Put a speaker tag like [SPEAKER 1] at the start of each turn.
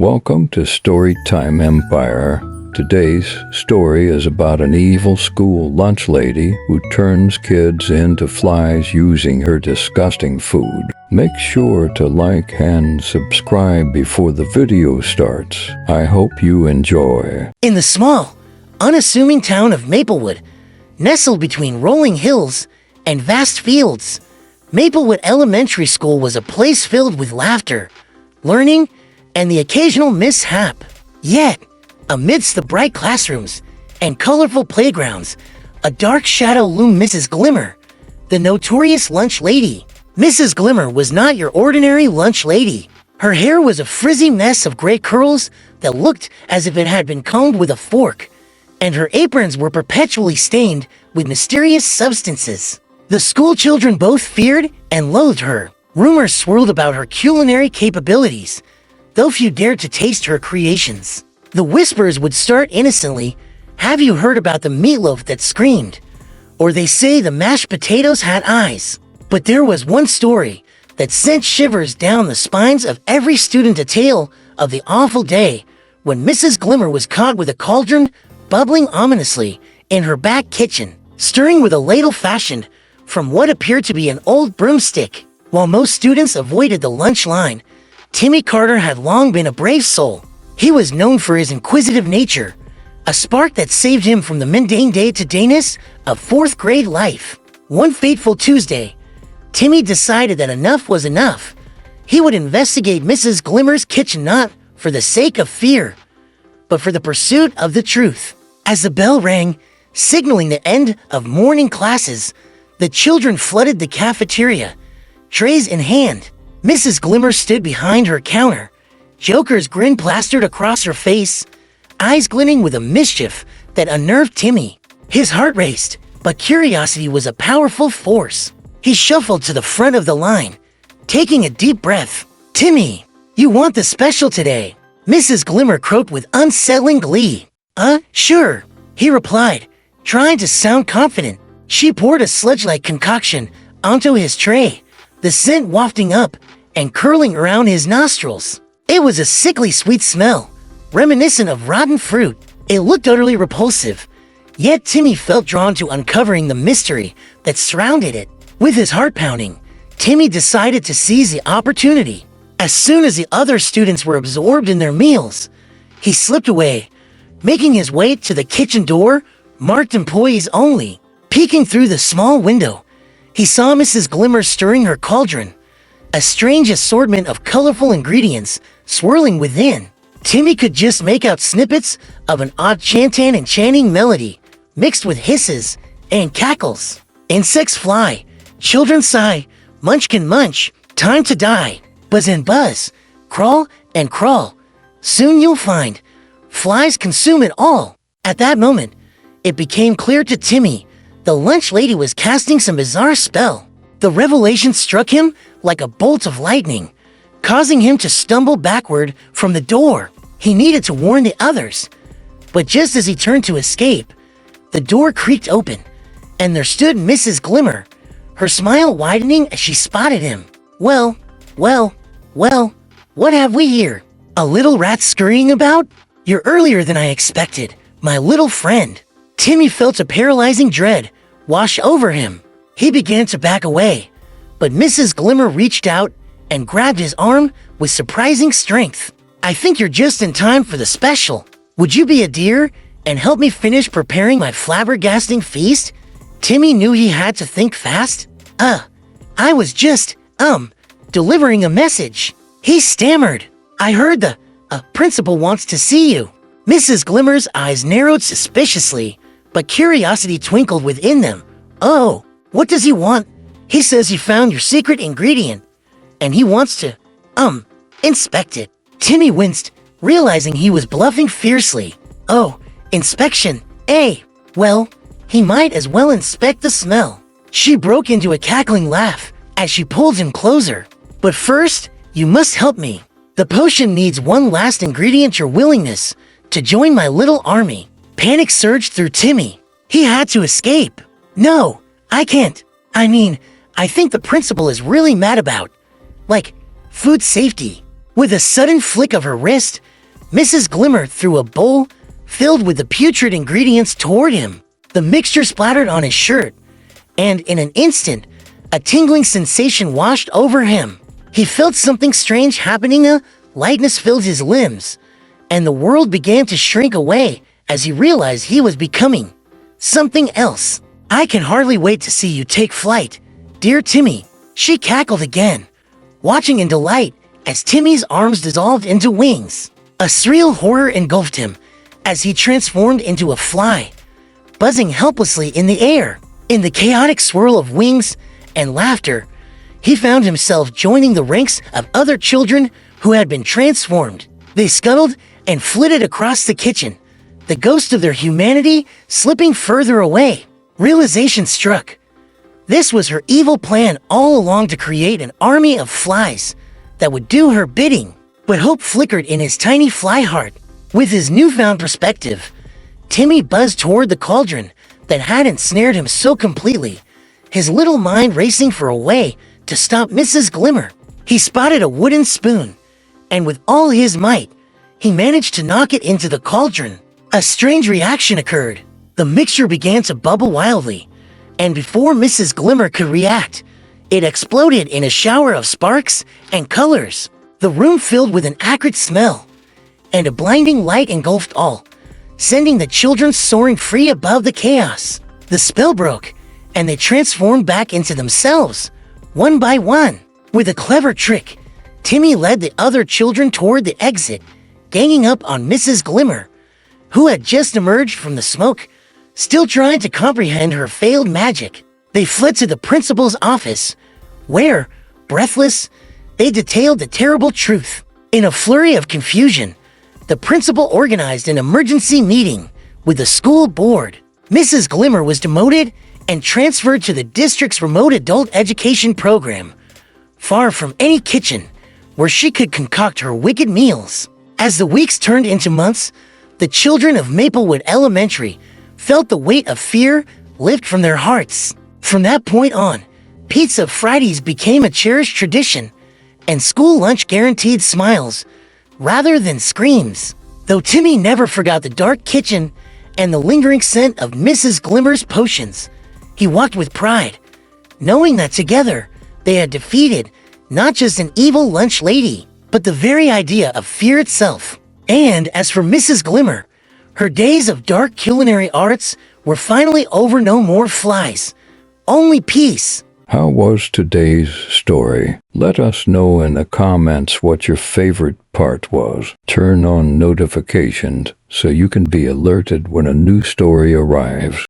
[SPEAKER 1] Welcome to Storytime Empire. Today's story is about an evil school lunch lady who turns kids into flies using her disgusting food. Make sure to like and subscribe before the video starts. I hope you enjoy.
[SPEAKER 2] In the small, unassuming town of Maplewood, nestled between rolling hills and vast fields, Maplewood Elementary School was a place filled with laughter, learning, and the occasional mishap. Yet, amidst the bright classrooms and colorful playgrounds, a dark shadow loomed Mrs. Glimmer, the notorious lunch lady. Mrs. Glimmer was not your ordinary lunch lady. Her hair was a frizzy mess of gray curls that looked as if it had been combed with a fork, and her aprons were perpetually stained with mysterious substances. The school children both feared and loathed her. Rumors swirled about her culinary capabilities, though few dared to taste her creations. The whispers would start innocently. Have you heard about the meatloaf that screamed? Or they say the mashed potatoes had eyes. But there was one story that sent shivers down the spines of every student, a tale of the awful day when Mrs. Glimmer was caught with a cauldron bubbling ominously in her back kitchen, stirring with a ladle fashioned from what appeared to be an old broomstick. While most students avoided the lunch line, Timmy Carter had long been a brave soul. He was known for his inquisitive nature, a spark that saved him from the mundane day-to-dayness of fourth grade life. One fateful Tuesday, Timmy decided that enough was enough. He would investigate Mrs. Glimmer's kitchen not for the sake of fear, but for the pursuit of the truth. As the bell rang, signaling the end of morning classes, the children flooded the cafeteria, trays in hand. Mrs. Glimmer stood behind her counter, Joker's grin plastered across her face, eyes glinting with a mischief that unnerved Timmy. His heart raced, but curiosity was a powerful force. He shuffled to the front of the line, taking a deep breath. "Timmy, you want the special today?" Mrs. Glimmer croaked with unsettling glee. Sure," he replied, trying to sound confident. She poured a sludge-like concoction onto his tray, the scent wafting up and curling around his nostrils. It was a sickly sweet smell, reminiscent of rotten fruit. It looked utterly repulsive, yet Timmy felt drawn to uncovering the mystery that surrounded it. With his heart pounding, Timmy decided to seize the opportunity. As soon as the other students were absorbed in their meals, he slipped away, making his way to the kitchen door, marked employees only. Peeking through the small window, he saw Mrs. Glimmer stirring her cauldron, a strange assortment of colorful ingredients swirling within. Timmy could just make out snippets of an odd chantant enchanting melody, mixed with hisses and cackles. Insects fly, children sigh, munchkin munch, time to die. Buzz and buzz, crawl and crawl. Soon you'll find flies consume it all. At that moment, it became clear to Timmy the lunch lady was casting some bizarre spell. The revelation struck him like a bolt of lightning, causing him to stumble backward from the door. He needed to warn the others, but just as he turned to escape, the door creaked open, and there stood Mrs. Glimmer, her smile widening as she spotted him. Well, what have we here? A little rat scurrying about? You're earlier than I expected, my little friend." Timmy felt a paralyzing dread wash over him. He began to back away, but Mrs. Glimmer reached out and grabbed his arm with surprising strength. "I think you're just in time for the special. Would you be a dear and help me finish preparing my flabbergasting feast?" Timmy knew he had to think fast. I was just, delivering a message," he stammered. "I heard the principal wants to see you." Mrs. Glimmer's eyes narrowed suspiciously, but curiosity twinkled within them. "Oh, what does he want?" "He says he found your secret ingredient, and he wants to, inspect it." Timmy winced, realizing he was bluffing fiercely. "Oh, inspection, eh? Well, he might as well inspect the smell." She broke into a cackling laugh as she pulled him closer. "But first, you must help me. The potion needs one last ingredient, your willingness to join my little army." Panic surged through Timmy. He had to escape. "No, I can't. I think the principal is really mad about, food safety." With a sudden flick of her wrist, Mrs. Glimmer threw a bowl filled with the putrid ingredients toward him. The mixture splattered on his shirt, and in an instant, a tingling sensation washed over him. He felt something strange happening. A lightness filled his limbs, and the world began to shrink away as he realized he was becoming something else. "I can hardly wait to see you take flight, dear Timmy," she cackled again, watching in delight as Timmy's arms dissolved into wings. A surreal horror engulfed him as he transformed into a fly, buzzing helplessly in the air. In the chaotic swirl of wings and laughter, he found himself joining the ranks of other children who had been transformed. They scuttled and flitted across the kitchen, the ghost of their humanity slipping further away. Realization struck. This was her evil plan all along, to create an army of flies that would do her bidding. But hope flickered in his tiny fly heart. With his newfound perspective, Timmy buzzed toward the cauldron that had ensnared him so completely, his little mind racing for a way to stop Mrs. Glimmer. He spotted a wooden spoon, and with all his might, he managed to knock it into the cauldron. A strange reaction occurred. The mixture began to bubble wildly, and before Mrs. Glimmer could react, it exploded in a shower of sparks and colors. The room filled with an acrid smell, and a blinding light engulfed all, sending the children soaring free above the chaos. The spell broke, and they transformed back into themselves, one by one. With a clever trick, Timmy led the other children toward the exit, ganging up on Mrs. Glimmer, who had just emerged from the smoke, still trying to comprehend her failed magic. They fled to the principal's office, where, breathless, they detailed the terrible truth. In a flurry of confusion, the principal organized an emergency meeting with the school board. Mrs. Glimmer was demoted and transferred to the district's remote adult education program, far from any kitchen where she could concoct her wicked meals. As the weeks turned into months, the children of Maplewood Elementary felt the weight of fear lift from their hearts. From that point on, Pizza Fridays became a cherished tradition, and school lunch guaranteed smiles rather than screams. Though Timmy never forgot the dark kitchen and the lingering scent of Mrs. Glimmer's potions, he walked with pride, knowing that together they had defeated not just an evil lunch lady, but the very idea of fear itself. And as for Mrs. Glimmer, her days of dark culinary arts were finally over. No more flies, only peace.
[SPEAKER 1] How was today's story? Let us know in the comments what your favorite part was. Turn on notifications so you can be alerted when a new story arrives.